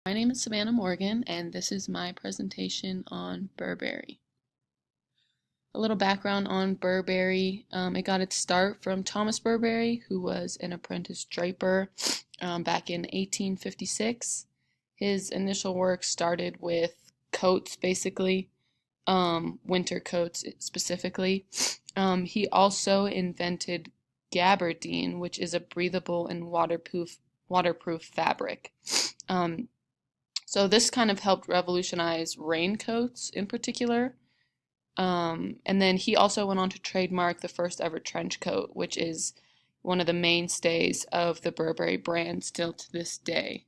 My name is Savannah Morgan, and this is my presentation on Burberry. A little background on Burberry. It got its start from Thomas Burberry, who was an apprentice draper back in 1856. His initial work started with coats, basically, winter coats specifically. He also invented gabardine, which is a breathable and waterproof fabric. So this kind of helped revolutionize raincoats in particular. And then he also went on to trademark the first ever trench coat, which is one of the mainstays of the Burberry brand still to this day.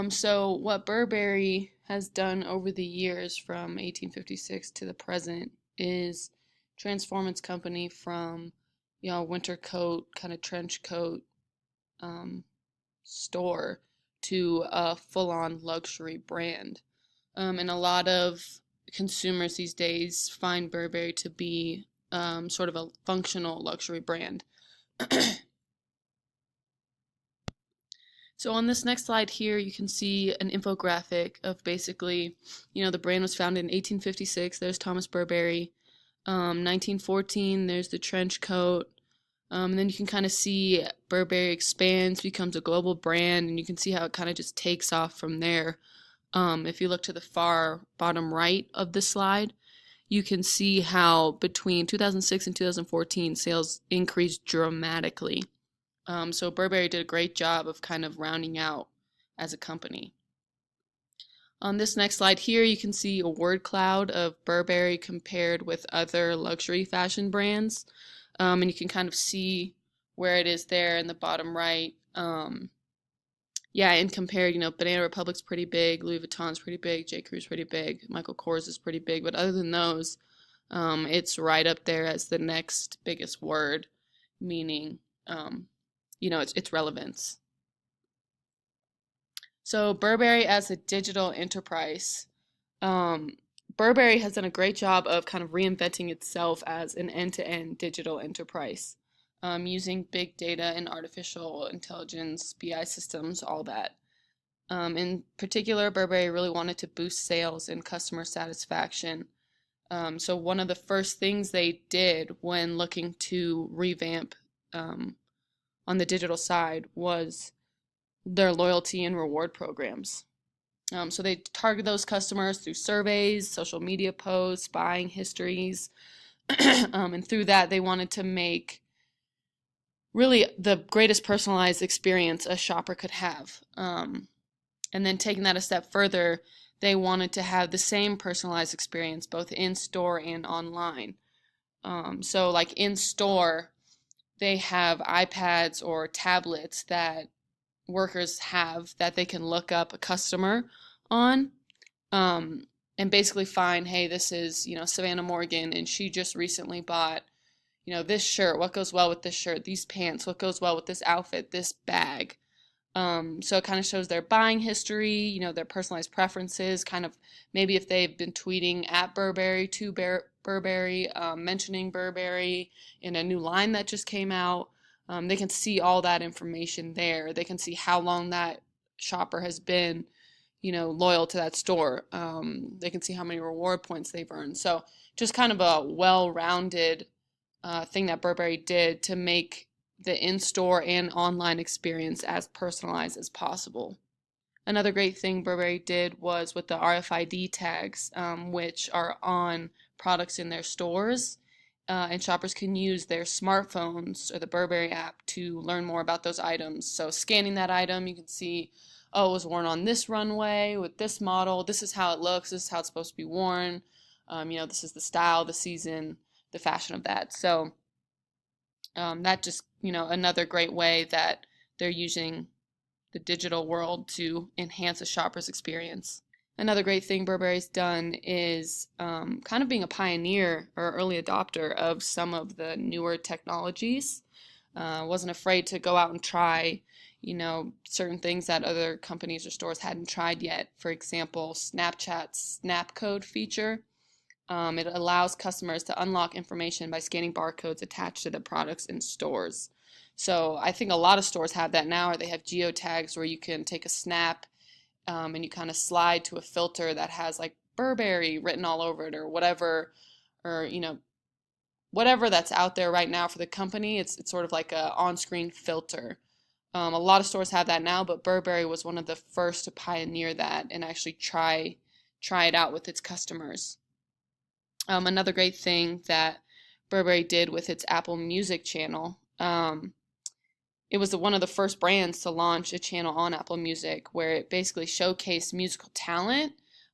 So what Burberry has done over the years from 1856 to the present is transform its company from, winter coat, kind of trench coat store to a full-on luxury brand. And a lot of consumers these days find Burberry to be sort of a functional luxury brand. So on this next slide here, you can see an infographic of basically, the brand was founded in 1856. There's Thomas Burberry. 1914, there's the trench coat. And then you can kind of see Burberry expands, becomes a global brand, and you can see how it kind of just takes off from there. If you look to the far bottom right of the slide, you can see how between 2006 and 2014, sales increased dramatically. So Burberry did a great job of kind of rounding out as a company. On this next slide here, you can see a word cloud of Burberry compared with other luxury fashion brands. And you can kind of see where it is there in the bottom right. And compared, Banana Republic's pretty big, Louis Vuitton's pretty big, J. Crew's pretty big, Michael Kors is pretty big, but other than those, it's right up there as the next biggest word, meaning, its relevance. So Burberry as a digital enterprise. Burberry has done a great job of kind of reinventing itself as an end-to-end digital enterprise, using big data and artificial intelligence, BI systems, all that. In particular, Burberry really wanted to boost sales and customer satisfaction. So one of the first things they did when looking to revamp on the digital side was their loyalty and reward programs. So they target those customers through surveys, social media posts, buying histories, and through that they wanted to make really the greatest personalized experience a shopper could have. And then taking that a step further, they wanted to have the same personalized experience both in store and online. So like in store, they have iPads or tablets that workers have that they can look up a customer on, and basically find, hey, this is, Savannah Morgan, and she just recently bought, this shirt, what goes well with this shirt, these pants, what goes well with this outfit, this bag. So it kind of shows their buying history, their personalized preferences, kind of maybe if they've been tweeting at Burberry to Burberry, mentioning Burberry in a new line that just came out. They can see all that information there. They can see how long that shopper has been, loyal to that store. They can see how many reward points they've earned. So just kind of a well-rounded thing that Burberry did to make the in-store and online experience as personalized as possible. Another great thing Burberry did was with the RFID tags, which are on products in their stores. And shoppers can use their smartphones or the Burberry app to learn more about those items. So scanning that item, you can see, oh, it was worn on this runway with this model. This is how it looks. This is how it's supposed to be worn. This is the style, the season, the fashion of that. So that just, another great way that they're using the digital world to enhance a shopper's experience. Another great thing Burberry's done is kind of being a pioneer or early adopter of some of the newer technologies. Wasn't afraid to go out and try, certain things that other companies or stores hadn't tried yet. For example, Snapchat's Snap Code feature. It allows customers to unlock information by scanning barcodes attached to the products in stores. So I think a lot of stores have that now, or they have geotags where you can take a snap and you kind of slide to a filter that has like Burberry written all over it or whatever, or whatever that's out there right now for the company. It's sort of like a on-screen filter. A lot of stores have that now, but Burberry was one of the first to pioneer that and actually try it out with its customers. Another great thing that Burberry did with its Apple Music channel, it was one of the first brands to launch a channel on Apple Music where it basically showcased musical talent,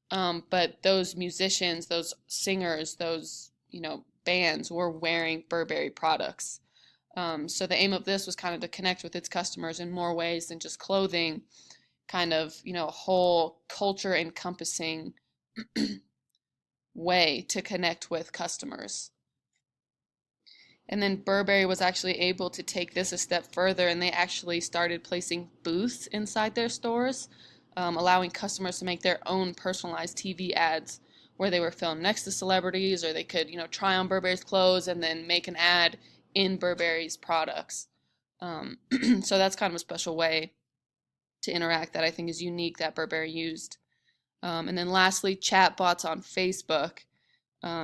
but those musicians, those singers, those bands were wearing Burberry products. So the aim of this was kind of to connect with its customers in more ways than just clothing, kind of a whole culture encompassing way to connect with customers. And then Burberry was actually able to take this a step further, and they actually started placing booths inside their stores, allowing customers to make their own personalized TV ads where they were filmed next to celebrities, or they could, try on Burberry's clothes and then make an ad in Burberry's products. So that's kind of a special way to interact that I think is unique that Burberry used. And then lastly, chatbots on Facebook.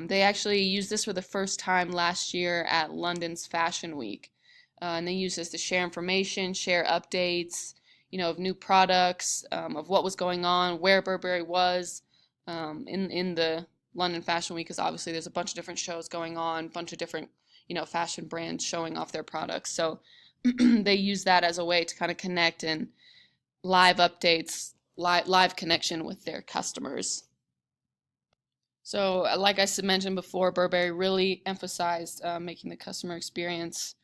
They actually used this for the first time last year at London's Fashion Week. And they used this to share information, share updates, of new products, of what was going on, where Burberry was in the London Fashion Week, because obviously there's a bunch of different shows going on, a bunch of different, fashion brands showing off their products. So they use that as a way to kind of connect and live updates, live connection with their customers. So, like I mentioned before, Burberry really emphasized making the customer experience,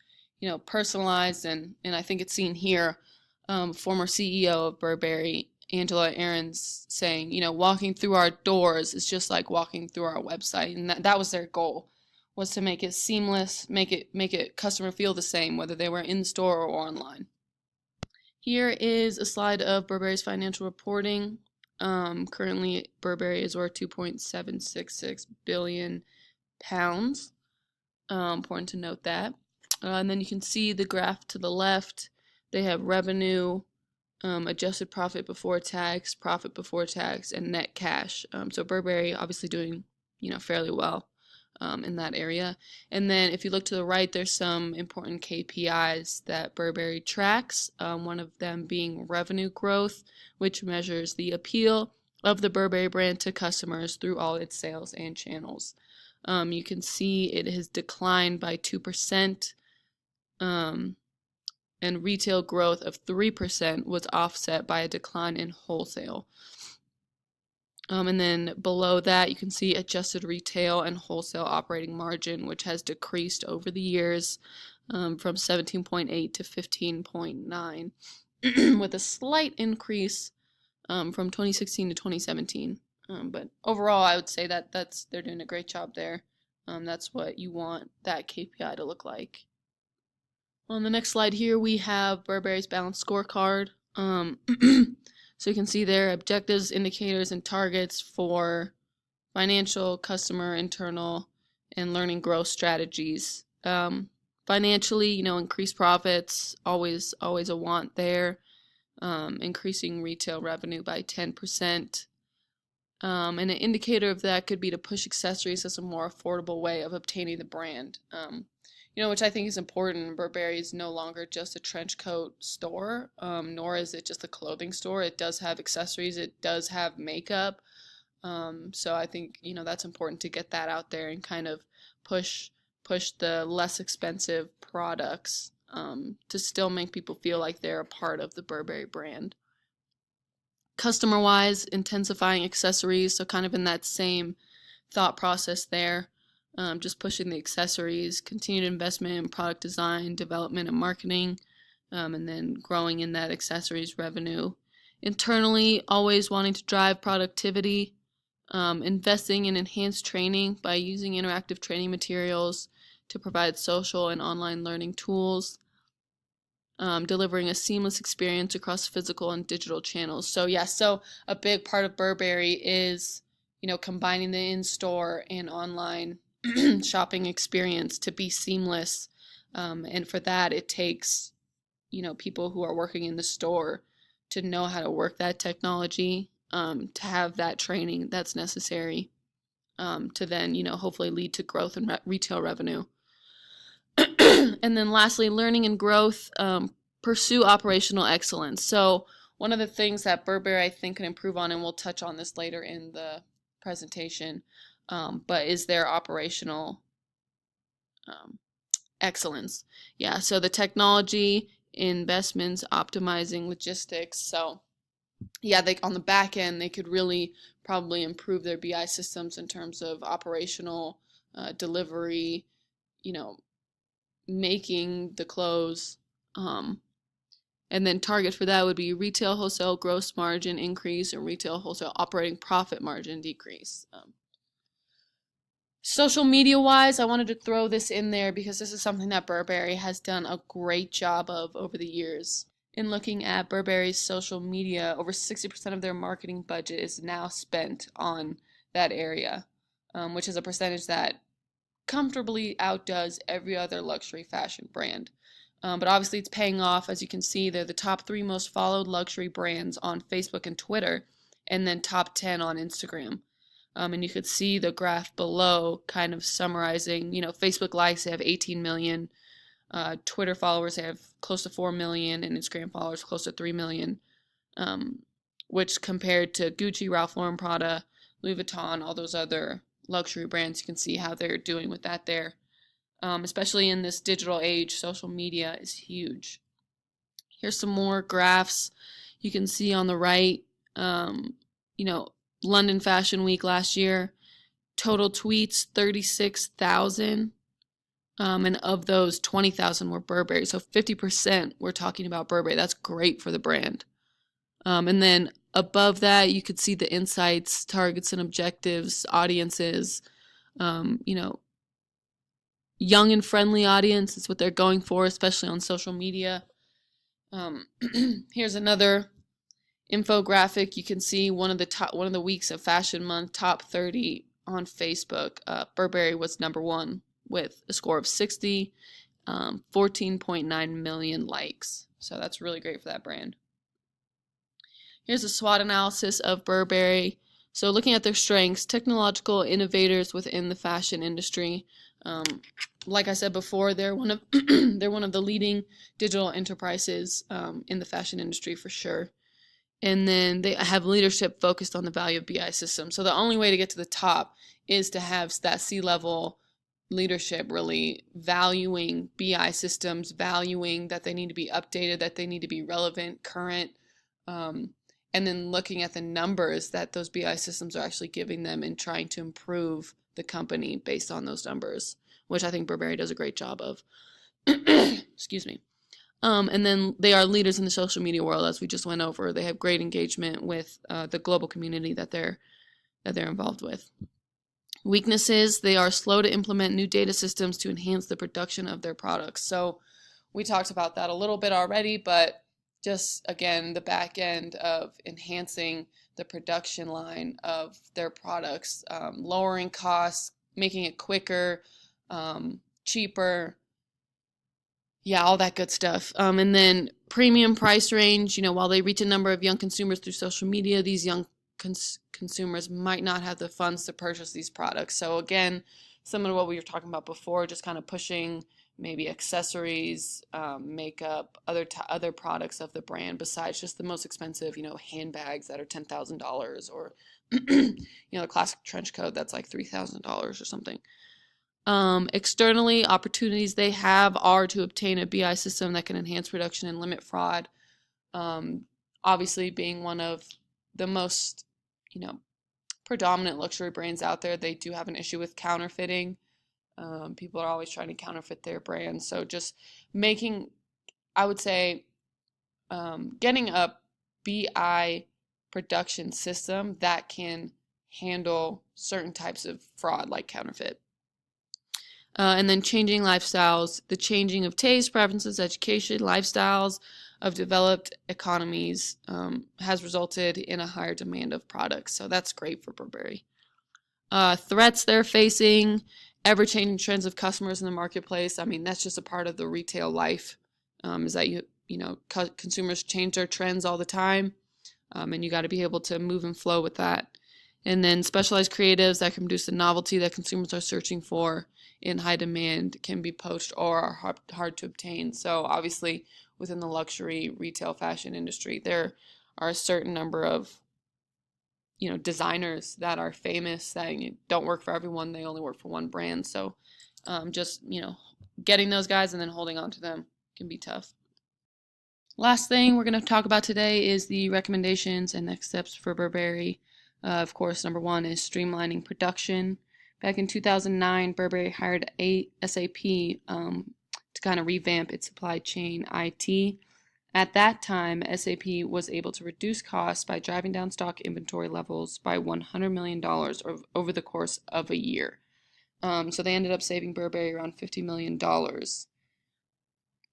personalized, and I think it's seen here. Former CEO of Burberry, Angela Ahrens, saying, walking through our doors is just like walking through our website, and that was their goal, was to make it seamless, make it customer feel the same, whether they were in store or online. Here is a slide of Burberry's financial reporting. Currently, Burberry is worth 2.766 billion pounds. Important to note that. And then you can see the graph to the left. They have revenue, adjusted profit before tax, and net cash. So Burberry obviously doing, fairly well in that area. And then if you look to the right, there's some important KPIs that Burberry tracks, one of them being revenue growth, which measures the appeal of the Burberry brand to customers through all its sales and channels. You can see it has declined by 2%, and retail growth of 3% was offset by a decline in wholesale. And then below that, you can see adjusted retail and wholesale operating margin, which has decreased over the years from 17.8 to 15.9, with a slight increase from 2016 to 2017. But overall, I would say that they're doing a great job there. That's what you want that KPI to look like. On the next slide here, we have Burberry's balanced scorecard. So you can see there objectives, indicators, and targets for financial, customer, internal, and learning growth strategies. Financially, increased profits, always a want there. Increasing retail revenue by 10%. And an indicator of that could be to push accessories as a more affordable way of obtaining the brand. Which I think is important. Burberry is no longer just a trench coat store, nor is it just a clothing store. It does have accessories. It does have makeup. So I think, that's important to get that out there and kind of push the less expensive products to still make people feel like they're a part of the Burberry brand. Customer-wise, intensifying accessories, so kind of in that same thought process there. Just pushing the accessories, continued investment in product design, development, and marketing, and then growing in that accessories revenue. Internally, always wanting to drive productivity, investing in enhanced training by using interactive training materials to provide social and online learning tools, delivering a seamless experience across physical and digital channels. So a big part of Burberry is, combining the in-store and online shopping experience to be seamless, and for that it takes people who are working in the store to know how to work that technology, to have that training that's necessary, to then, hopefully lead to growth in retail revenue. And then lastly, learning and growth, pursue operational excellence. So one of the things that Burberry, I think, can improve on, and we'll touch on this later in the presentation, but is their operational excellence. Yeah, so the technology, investments, optimizing logistics. So yeah, on the back end, they could really probably improve their BI systems in terms of operational delivery, you know, making the clothes. And then target for that would be retail wholesale gross margin increase and retail wholesale operating profit margin decrease. Social media wise, I wanted to throw this in there because this is something that Burberry has done a great job of over the years. In looking at Burberry's social media, over 60% of their marketing budget is now spent on that area, which is a percentage that comfortably outdoes every other luxury fashion brand. But obviously it's paying off. As you can see, they're the top 3 most followed luxury brands on Facebook and Twitter, and then top 10 on Instagram. And you could see the graph below kind of summarizing, Facebook likes, they have 18 million. Twitter followers have close to 4 million, and Instagram followers close to 3 million, which compared to Gucci, Ralph Lauren, Prada, Louis Vuitton, all those other luxury brands, you can see how they're doing with that there. Especially in this digital age, social media is huge. Here's some more graphs. You can see on the right, London Fashion Week last year, total tweets, 36,000. And of those, 20,000 were Burberry. So 50% we're talking about Burberry. That's great for the brand. And then above that, you could see the insights, targets and objectives, audiences, young and friendly audience is what they're going for, especially on social media. Here's another infographic. You can see one of the weeks of Fashion Month, top 30 on Facebook. Burberry was number 1 with a score of 60, 14.9 million likes. So that's really great for that brand. Here's a SWOT analysis of Burberry. So looking at their strengths, technological innovators within the fashion industry. Like I said before, they're one of they're one of the leading digital enterprises in the fashion industry for sure. And then they have leadership focused on the value of BI systems. So the only way to get to the top is to have that C-level leadership really valuing BI systems, valuing that they need to be updated, that they need to be relevant, current, and then looking at the numbers that those BI systems are actually giving them and trying to improve the company based on those numbers, which I think Burberry does a great job of. Excuse me. And then they are leaders in the social media world, as we just went over. They have great engagement with the global community that they're involved with. Weaknesses, they are slow to implement new data systems to enhance the production of their products. So we talked about that a little bit already, but just again, the back end of enhancing the production line of their products, lowering costs, making it quicker, cheaper, yeah, all that good stuff. And then premium price range, while they reach a number of young consumers through social media, these young consumers might not have the funds to purchase these products. So again, similar to what we were talking about before, just kind of pushing maybe accessories, makeup, other products of the brand besides just the most expensive, handbags that are $10,000 or, the classic trench coat that's like $3,000 or something. Externally, opportunities they have are to obtain a BI system that can enhance production and limit fraud. Obviously, being one of the most, predominant luxury brands out there, they do have an issue with counterfeiting. People are always trying to counterfeit their brands. So just I would say, getting a BI production system that can handle certain types of fraud like counterfeit. And then changing lifestyles, the changing of taste, preferences, education, lifestyles of developed economies has resulted in a higher demand of products. So that's great for Burberry. Threats they're facing, ever-changing trends of customers in the marketplace. I mean, that's just a part of the retail life, is that consumers change their trends all the time, and you got to be able to move and flow with that. And then specialized creatives that can produce the novelty that consumers are searching for in high demand can be poached or are hard to obtain. So obviously, within the luxury retail fashion industry, there are a certain number of designers that are famous that don't work for everyone. They only work for one brand. So just getting those guys and then holding on to them can be tough. Last thing we're going to talk about today is the recommendations and next steps for Burberry. Of course, number one is streamlining production. Back in 2009, Burberry hired SAP to kind of revamp its supply chain IT. At that time, SAP was able to reduce costs by driving down stock inventory levels by $100 million over the course of a year. So they ended up saving Burberry around $50 million.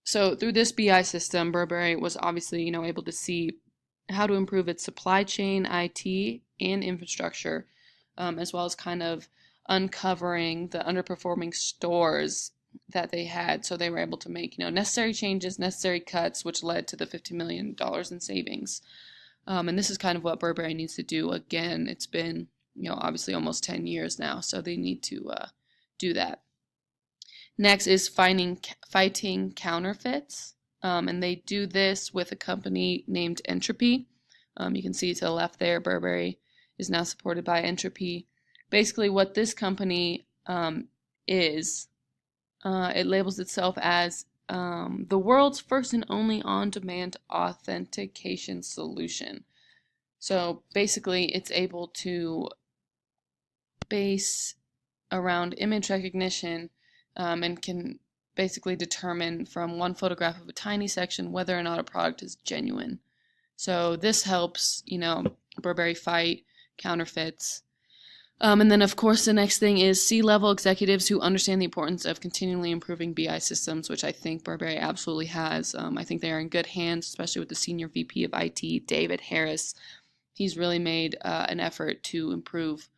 So through this BI system, Burberry was obviously, able to see how to improve its supply chain, IT, and infrastructure, as well as kind of uncovering the underperforming stores that they had. So they were able to make, necessary changes, necessary cuts, which led to the $50 million in savings. And this is kind of what Burberry needs to do. Again, it's been, obviously almost 10 years now, so they need to do that. Next is fighting counterfeits, and they do this with a company named Entropy. You can see to the left there, Burberry is now supported by Entropy. Basically, what this company is, it labels itself as the world's first and only on-demand authentication solution. So basically, it's able to base around image recognition and can basically determine from one photograph of a tiny section whether or not a product is genuine. So this helps, Burberry fight counterfeits. And then, of course, the next thing is C-level executives who understand the importance of continually improving BI systems, which I think Burberry absolutely has. I think they are in good hands, especially with the senior VP of IT, David Harris. He's really made an effort to improve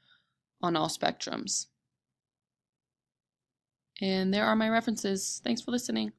on all spectrums. And there are my references. Thanks for listening.